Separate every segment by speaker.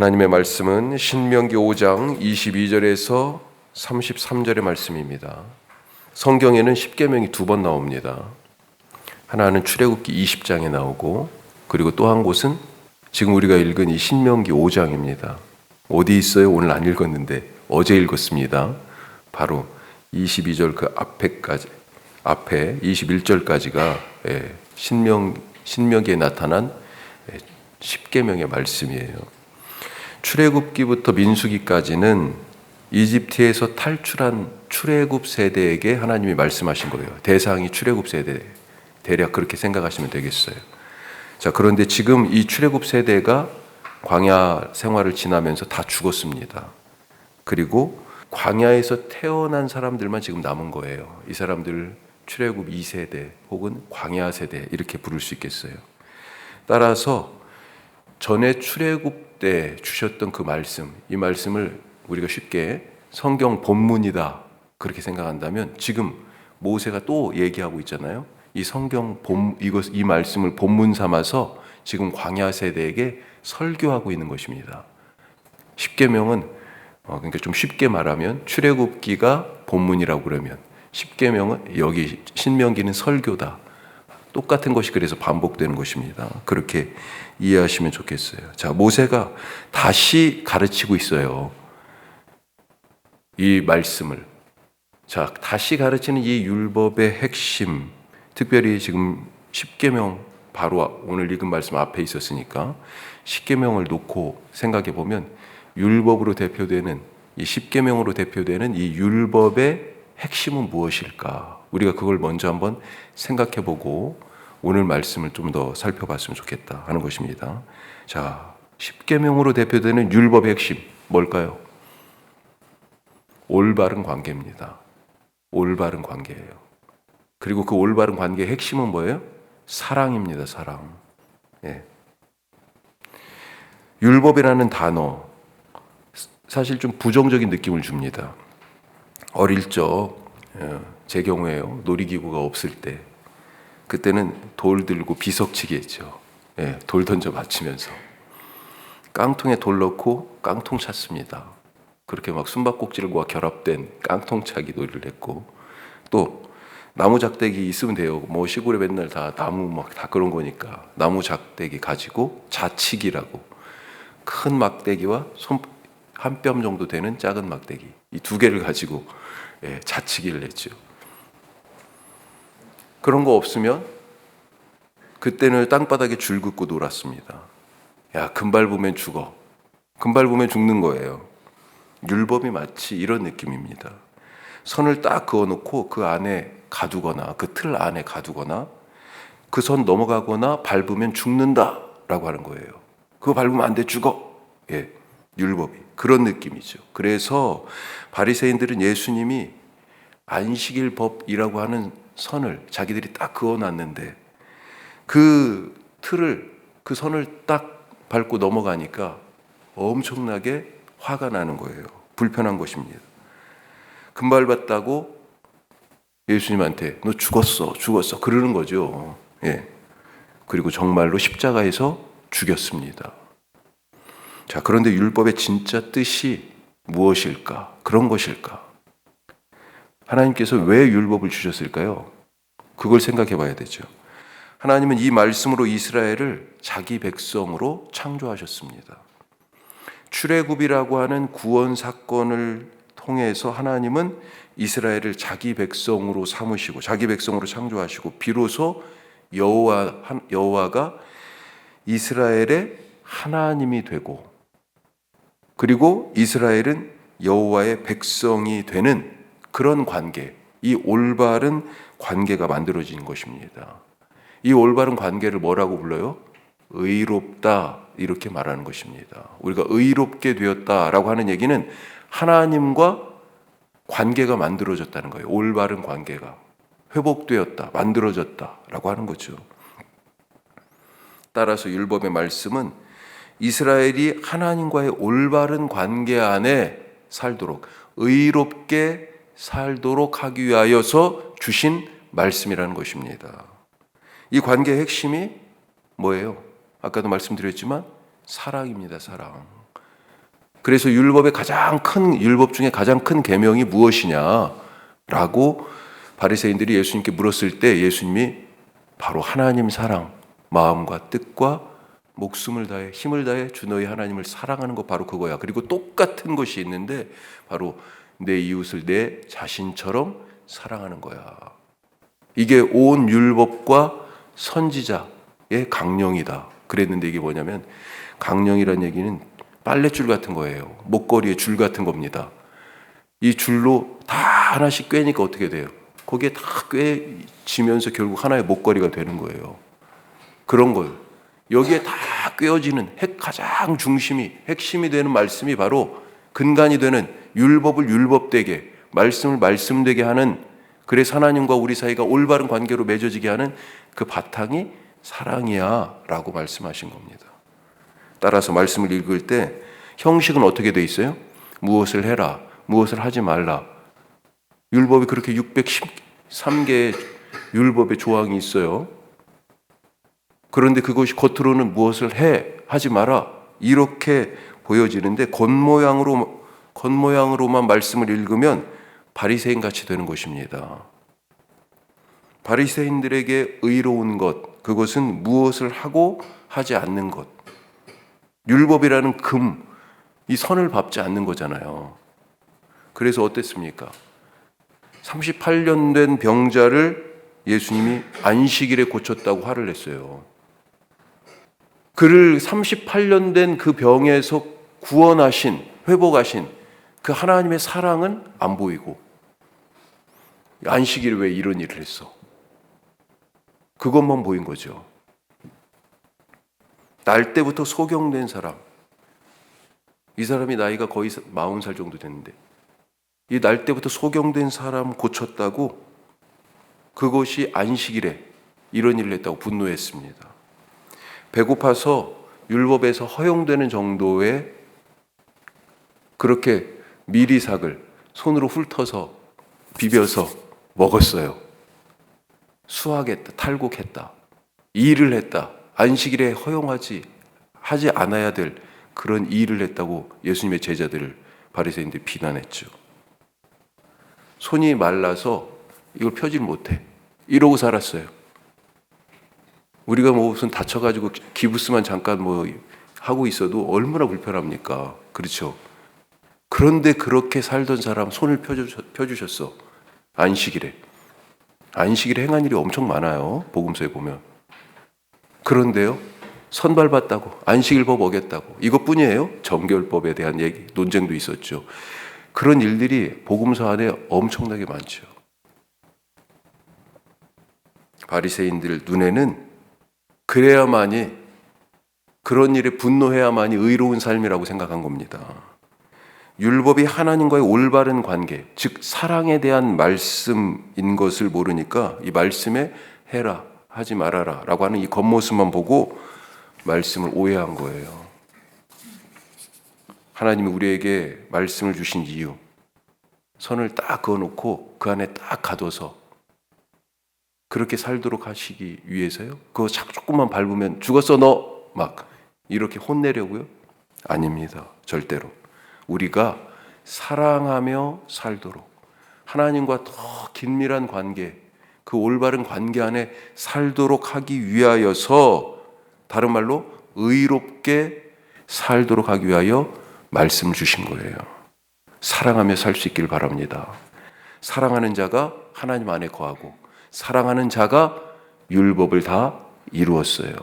Speaker 1: 하나님의 말씀은 신명기 5장 22절에서 33절의 말씀입니다. 성경에는 십계명이 2번 나옵니다. 하나는 출애굽기 20장에 나오고, 그리고 또 한 곳은 지금 우리가 읽은 이 신명기 5장입니다. 어디 있어요? 오늘 안 읽었는데 어제 읽었습니다. 바로 22절 그 앞에 21절까지가 신명기에 나타난 십계명의 말씀이에요. 출애굽기부터 민수기까지는 이집트에서 탈출한 출애굽 세대에게 하나님이 말씀하신 거예요. 대상이 출애굽 세대, 대략 그렇게 생각하시면 되겠어요. 자, 그런데 지금 이 출애굽 세대가 광야 생활을 지나면서 다 죽었습니다. 그리고 광야에서 태어난 사람들만 지금 남은 거예요. 이 사람들 출애굽 2세대 혹은 광야 세대 이렇게 부를 수 있겠어요. 따라서 전에 출애굽 때 주셨던 그 말씀, 이 말씀을 우리가 쉽게 성경 본문이다 그렇게 생각한다면, 지금 모세가 또 얘기하고 있잖아요. 이 이 말씀을 본문 삼아서 지금 광야 세대에게 설교하고 있는 것입니다. 십계명은 그러니까 좀 쉽게 말하면 출애굽기가 본문이라고 그러면 십계명은, 여기 신명기는 설교다. 똑같은 것이 그래서 반복되는 것입니다. 그렇게 이해하시면 좋겠어요. 자, 모세가 다시 가르치고 있어요. 이 말씀을. 자, 다시 가르치는 이 율법의 핵심, 특별히 지금 십계명, 바로 오늘 읽은 말씀 앞에 있었으니까 십계명을 놓고 생각해 보면 율법으로 대표되는, 이 십계명으로 대표되는 이 율법의 핵심은 무엇일까? 우리가 그걸 먼저 한번 생각해 보고 오늘 말씀을 좀 더 살펴봤으면 좋겠다 하는 것입니다. 자, 십계명으로 대표되는 율법의 핵심 뭘까요? 올바른 관계입니다. 올바른 관계예요. 그리고 그 올바른 관계의 핵심은 뭐예요? 사랑입니다. 사랑. 예. 율법이라는 단어, 사실 좀 부정적인 느낌을 줍니다. 어릴 적, 제 경우에요, 놀이기구가 없을 때, 그때는 돌 들고 비석치기 했죠. 돌 던져 맞히면서 깡통에 돌 넣고 깡통 찼습니다. 그렇게 막 숨바꼭질과 결합된 깡통차기 놀이를 했고, 또 나무 작대기 있으면 돼요. 뭐 시골에 맨날 다 나무 막 다 그런 거니까 나무 작대기 가지고 자치기라고, 큰 막대기와 손 한 뼘 정도 되는 작은 막대기, 이 2개를 가지고 자치기를 했죠. 그런 거 없으면 그때는 땅바닥에 줄 긋고 놀았습니다. 야, 금 밟으면 죽어. 금 밟으면 죽는 거예요. 율법이 마치 이런 느낌입니다. 선을 딱 그어놓고 그 안에 가두거나, 그 틀 안에 가두거나, 그 선 넘어가거나 밟으면 죽는다라고 하는 거예요. 그거 밟으면 안 돼, 죽어. 율법이 그런 느낌이죠. 그래서 바리새인들은 예수님이 안식일 법이라고 하는 선을 자기들이 딱 그어놨는데, 그 틀을, 그 선을 딱 밟고 넘어가니까 엄청나게 화가 나는 거예요. 불편한 것입니다. 금 밟았다고 예수님한테 너 죽었어 그러는 거죠. 그리고 정말로 십자가에서 죽였습니다. 자, 그런데 율법의 진짜 뜻이 무엇일까? 그런 것일까? 하나님께서 왜 율법을 주셨을까요? 그걸 생각해 봐야 되죠. 하나님은 이 말씀으로 이스라엘을 자기 백성으로 창조하셨습니다. 출애굽이라고 하는 구원 사건을 통해서 하나님은 이스라엘을 자기 백성으로 삼으시고 자기 백성으로 창조하시고, 비로소 여호와가 이스라엘의 하나님이 되고, 그리고 이스라엘은 여호와의 백성이 되는 그런 관계, 이 올바른 관계가 만들어진 것입니다. 이 올바른 관계를 뭐라고 불러요? 의롭다, 이렇게 말하는 것입니다. 우리가 의롭게 되었다라고 하는 얘기는 하나님과 관계가 만들어졌다는 거예요. 올바른 관계가 회복되었다, 만들어졌다라고 하는 거죠. 따라서 율법의 말씀은 이스라엘이 하나님과의 올바른 관계 안에 살도록, 의롭게 살도록 하기 위하여서 주신 말씀이라는 것입니다. 이 관계의 핵심이 뭐예요? 아까도 말씀드렸지만 사랑입니다. 사랑. 그래서 율법 중에 가장 큰 계명이 무엇이냐라고 바리새인들이 예수님께 물었을 때 예수님이 바로 하나님 사랑, 마음과 뜻과 목숨을 다해 힘을 다해 주 너희 하나님을 사랑하는 거 바로 그거야. 그리고 똑같은 것이 있는데 바로 내 이웃을 내 자신처럼 사랑하는 거야. 이게 온 율법과 선지자의 강령이다. 그랬는데 이게 뭐냐면 강령이라는 얘기는 빨랫줄 같은 거예요. 목걸이의 줄 같은 겁니다. 이 줄로 다 하나씩 꿰니까 어떻게 돼요? 거기에 다 꿰지면서 결국 하나의 목걸이가 되는 거예요. 그런 거예요. 여기에 다 꿰어지는 가장 핵심이 되는 말씀이 바로 근간이 되는 율법을 율법되게, 말씀을 말씀되게 하는, 그래서 하나님과 우리 사이가 올바른 관계로 맺어지게 하는 그 바탕이 사랑이야 라고 말씀하신 겁니다. 따라서 말씀을 읽을 때 형식은 어떻게 돼 있어요? 무엇을 해라, 무엇을 하지 말라. 율법이 그렇게 613개의 율법의 조항이 있어요. 그런데 그것이 겉으로는 무엇을 하지 마라 이렇게 보여지는데 겉모양으로만 말씀을 읽으면 바리새인 같이 되는 것입니다. 바리새인들에게 의로운 것, 그것은 무엇을 하고 하지 않는 것. 율법이라는 이 선을 밟지 않는 거잖아요. 그래서 어땠습니까? 38년 된 병자를 예수님이 안식일에 고쳤다고 화를 냈어요. 그를 38년 된 그 병에서 회복하신 그 하나님의 사랑은 안 보이고, 안식일에 왜 이런 일을 했어? 그것만 보인 거죠. 날 때부터 소경된 사람, 이 사람이 나이가 거의 40살 정도 됐는데 이 날 때부터 소경된 사람 고쳤다고, 그것이 안식일에 이런 일을 했다고 분노했습니다. 배고파서 율법에서 허용되는 정도의 그렇게 미리삭을 손으로 훑어서 비벼서 먹었어요. 수학했다, 탈곡했다, 일을 했다. 안식일에 하지 않아야 될 그런 일을 했다고 예수님의 제자들을 바리새인들이 비난했죠. 손이 말라서 이걸 펴질 못해 이러고 살았어요. 우리가 무슨 다쳐가지고 기부스만 잠깐 하고 있어도 얼마나 불편합니까? 그렇죠? 그런데 그렇게 살던 사람 손을 펴주셨어. 안식일에 행한 일이 엄청 많아요. 복음서에 보면. 그런데요, 선 밟았다고, 안식일법 어겼다고, 이것뿐이에요? 정결법에 대한 논쟁도 있었죠. 그런 일들이 복음서 안에 엄청나게 많죠. 바리새인들 눈에는 그래야만이, 그런 일에 분노해야만이 의로운 삶이라고 생각한 겁니다. 율법이 하나님과의 올바른 관계, 즉 사랑에 대한 말씀인 것을 모르니까 이 말씀에 해라, 하지 말아라 라고 하는 이 겉모습만 보고 말씀을 오해한 거예요. 하나님이 우리에게 말씀을 주신 이유, 선을 딱 그어놓고 그 안에 딱 가둬서 그렇게 살도록 하시기 위해서요? 그거 조금만 밟으면 죽었어 너! 막 이렇게 혼내려고요? 아닙니다. 절대로. 우리가 사랑하며 살도록, 하나님과 더 긴밀한 관계, 그 올바른 관계 안에 살도록 하기 위하여서, 다른 말로 의롭게 살도록 하기 위하여 말씀 주신 거예요. 사랑하며 살 수 있길 바랍니다. 사랑하는 자가 하나님 안에 거하고 사랑하는 자가 율법을 다 이루었어요.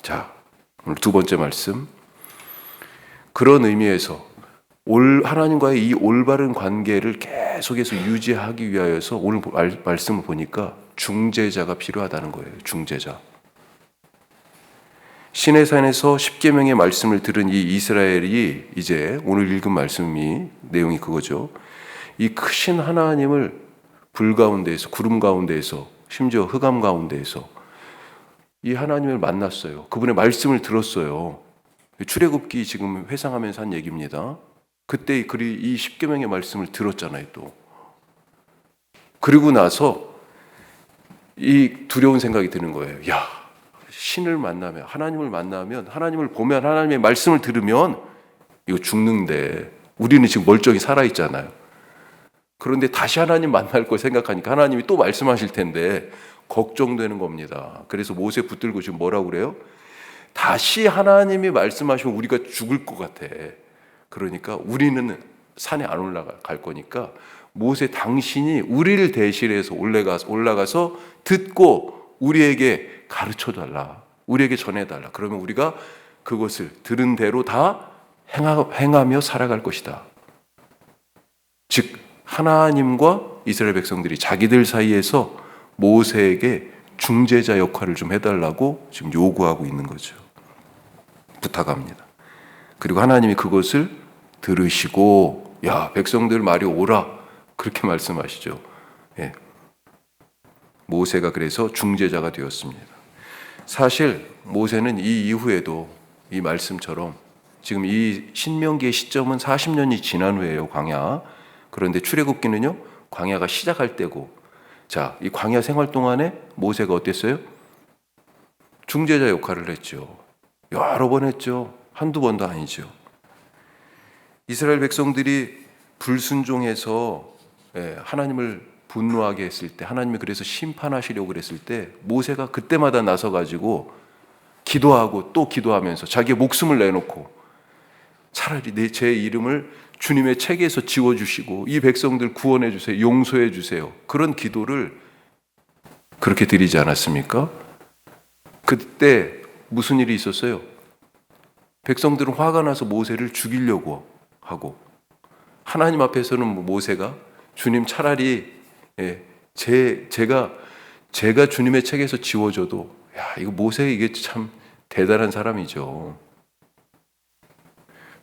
Speaker 1: 자, 오늘 두 번째 말씀. 그런 의미에서 하나님과의 이 올바른 관계를 계속해서 유지하기 위하여서 오늘 말씀을 보니까 중재자가 필요하다는 거예요. 중재자. 시내산에서 십계명의 말씀을 들은 이 이스라엘이 이제 오늘 읽은 내용이 그거죠. 이 크신 하나님을 불 가운데에서, 구름 가운데에서, 심지어 흑암 가운데에서 이 하나님을 만났어요. 그분의 말씀을 들었어요. 출애굽기 지금 회상하면서 한 얘기입니다. 그때 이 십계명의 말씀을 들었잖아요. 또 그리고 나서 이 두려운 생각이 드는 거예요. 야, 신을 만나면, 하나님을 만나면, 하나님을 보면, 하나님의 말씀을 들으면 이거 죽는데 우리는 지금 멀쩡히 살아있잖아요. 그런데 다시 하나님 만날 걸 생각하니까 하나님이 또 말씀하실 텐데 걱정되는 겁니다. 그래서 모세 붙들고 지금 뭐라고 그래요? 다시 하나님이 말씀하시면 우리가 죽을 것 같아. 그러니까 우리는 산에 안 올라갈 거니까 모세 당신이 우리를 대신해서 올라가서 듣고 우리에게 가르쳐 달라. 우리에게 전해 달라. 그러면 우리가 그것을 들은 대로 다 행하며 살아갈 것이다. 즉 하나님과 이스라엘 백성들이 자기들 사이에서 모세에게 중재자 역할을 좀 해달라고 지금 요구하고 있는 거죠. 부탁합니다. 그리고 하나님이 그것을 들으시고 야 백성들 말이 옳아 그렇게 말씀하시죠. 예. 모세가 그래서 중재자가 되었습니다. 사실 모세는 이 이후에도 이 말씀처럼 지금 이 신명기의 시점은 40년이 지난 후에요. 광야. 그런데 출애굽기는요. 광야가 시작할 때고 자, 이 광야 생활 동안에 모세가 어땠어요? 중재자 역할을 했죠. 여러 번 했죠. 한두 번도 아니죠. 이스라엘 백성들이 불순종해서 하나님을 분노하게 했을 때 하나님이 그래서 심판하시려고 그랬을 때 모세가 그때마다 나서가지고 기도하고 또 기도하면서 자기의 목숨을 내놓고 차라리 제 이름을 주님의 책에서 지워주시고 이 백성들 구원해 주세요. 용서해 주세요. 그런 기도를 그렇게 드리지 않았습니까? 그때 무슨 일이 있었어요? 백성들은 화가 나서 모세를 죽이려고 하고 하나님 앞에서는 모세가 주님 차라리 제가 주님의 책에서 지워줘도 야 이거 모세 이게 참 대단한 사람이죠.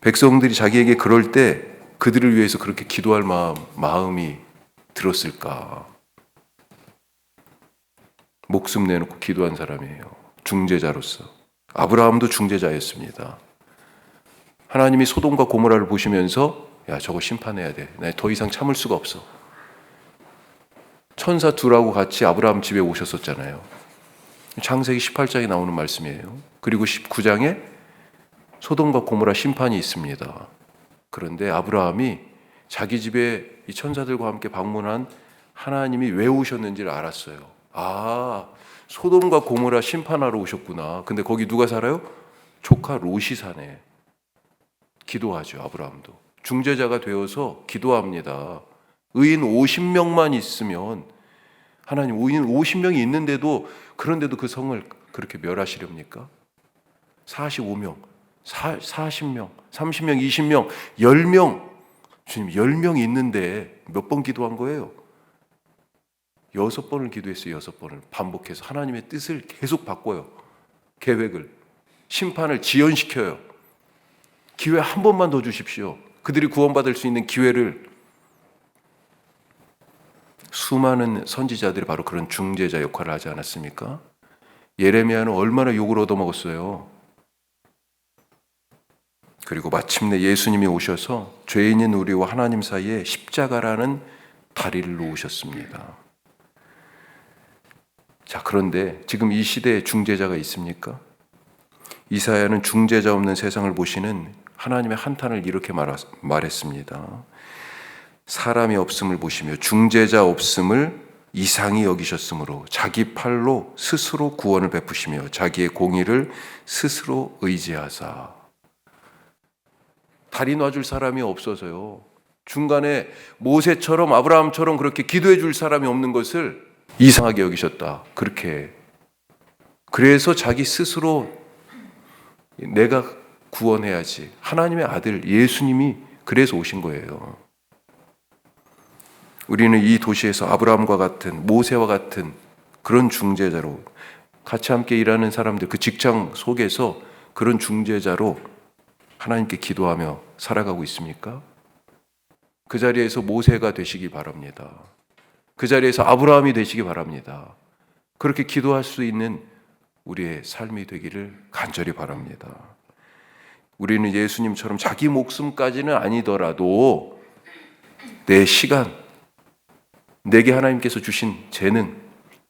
Speaker 1: 백성들이 자기에게 그럴 때 그들을 위해서 그렇게 기도할 마음이 들었을까? 목숨 내놓고 기도한 사람이에요. 중재자로서. 아브라함도 중재자였습니다. 하나님이 소돔과 고모라를 보시면서 야 저거 심판해야 돼. 나 더 이상 참을 수가 없어. 천사 둘하고 같이 아브라함 집에 오셨었잖아요. 창세기 18장에 나오는 말씀이에요. 그리고 19장에 소돔과 고모라 심판이 있습니다. 그런데 아브라함이 자기 집에 이 천사들과 함께 방문한 하나님이 왜 오셨는지를 알았어요. 아, 소돔과 고모라 심판하러 오셨구나. 근데 거기 누가 살아요? 조카 롯이 사네. 기도하죠, 아브라함도. 중재자가 되어서 기도합니다. 의인 50명만 있으면 하나님 의인 50명이 있는데도 그런데도 그 성을 그렇게 멸하시렵니까? 45명, 40명, 30명, 20명, 10명 주님 10명이 있는데 몇 번 기도한 거예요? 6번을 기도했어요. 6번을 반복해서 하나님의 뜻을 계속 바꿔요. 계획을 심판을 지연시켜요. 기회 한 번만 더 주십시오. 그들이 구원받을 수 있는 기회를. 수많은 선지자들이 바로 그런 중재자 역할을 하지 않았습니까? 예레미야는 얼마나 욕을 얻어먹었어요. 그리고 마침내 예수님이 오셔서 죄인인 우리와 하나님 사이에 십자가라는 다리를 놓으셨습니다. 자, 그런데 지금 이 시대에 중재자가 있습니까? 이사야는 중재자 없는 세상을 보시는 하나님의 한탄을 이렇게 말했습니다. 사람이 없음을 보시며 중재자 없음을 이상히 여기셨으므로 자기 팔로 스스로 구원을 베푸시며 자기의 공의를 스스로 의지하사. 다리 놔줄 사람이 없어서요. 중간에 모세처럼 아브라함처럼 그렇게 기도해 줄 사람이 없는 것을 이상하게 여기셨다. 그렇게. 그래서 자기 스스로 내가 구원해야지. 하나님의 아들 예수님이 그래서 오신 거예요. 우리는 이 도시에서 아브라함과 같은 모세와 같은 그런 중재자로 같이 함께 일하는 사람들 그 직장 속에서 그런 중재자로 하나님께 기도하며 살아가고 있습니까? 그 자리에서 모세가 되시기 바랍니다. 그 자리에서 아브라함이 되시기 바랍니다. 그렇게 기도할 수 있는 우리의 삶이 되기를 간절히 바랍니다. 우리는 예수님처럼 자기 목숨까지는 아니더라도 내 시간, 내게 하나님께서 주신 재능,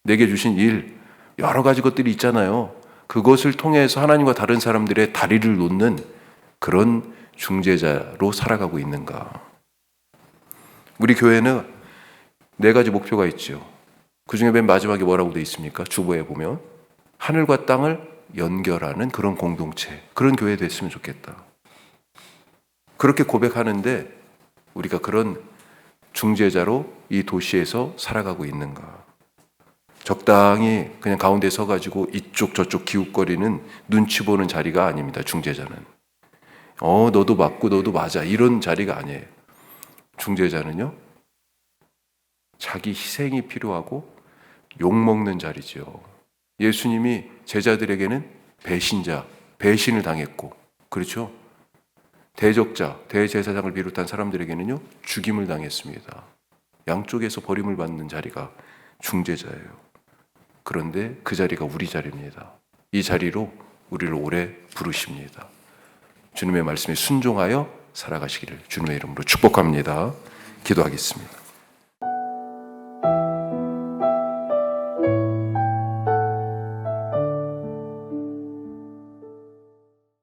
Speaker 1: 내게 주신 일, 여러 가지 것들이 있잖아요. 그것을 통해서 하나님과 다른 사람들의 다리를 놓는 그런 중재자로 살아가고 있는가? 우리 교회는 4가지 목표가 있죠. 그 중에 맨 마지막에 뭐라고 되어 있습니까? 주보에 보면 하늘과 땅을 연결하는 그런 공동체, 그런 교회 됐으면 좋겠다. 그렇게 고백하는데 우리가 그런 중재자로 이 도시에서 살아가고 있는가? 적당히 그냥 가운데 서가지고 이쪽 저쪽 기웃거리는 눈치 보는 자리가 아닙니다. 중재자는. 너도 맞고 너도 맞아, 이런 자리가 아니에요. 중재자는요, 자기 희생이 필요하고 욕먹는 자리죠. 예수님이 제자들에게는 배신자, 배신을 당했고, 그렇죠? 대적자, 대제사장을 비롯한 사람들에게는요, 죽임을 당했습니다. 양쪽에서 버림을 받는 자리가 중재자예요. 그런데 그 자리가 우리 자리입니다. 이 자리로 우리를 오래 부르십니다. 주님의 말씀에 순종하여 살아가시기를 주님의 이름으로 축복합니다. 기도하겠습니다.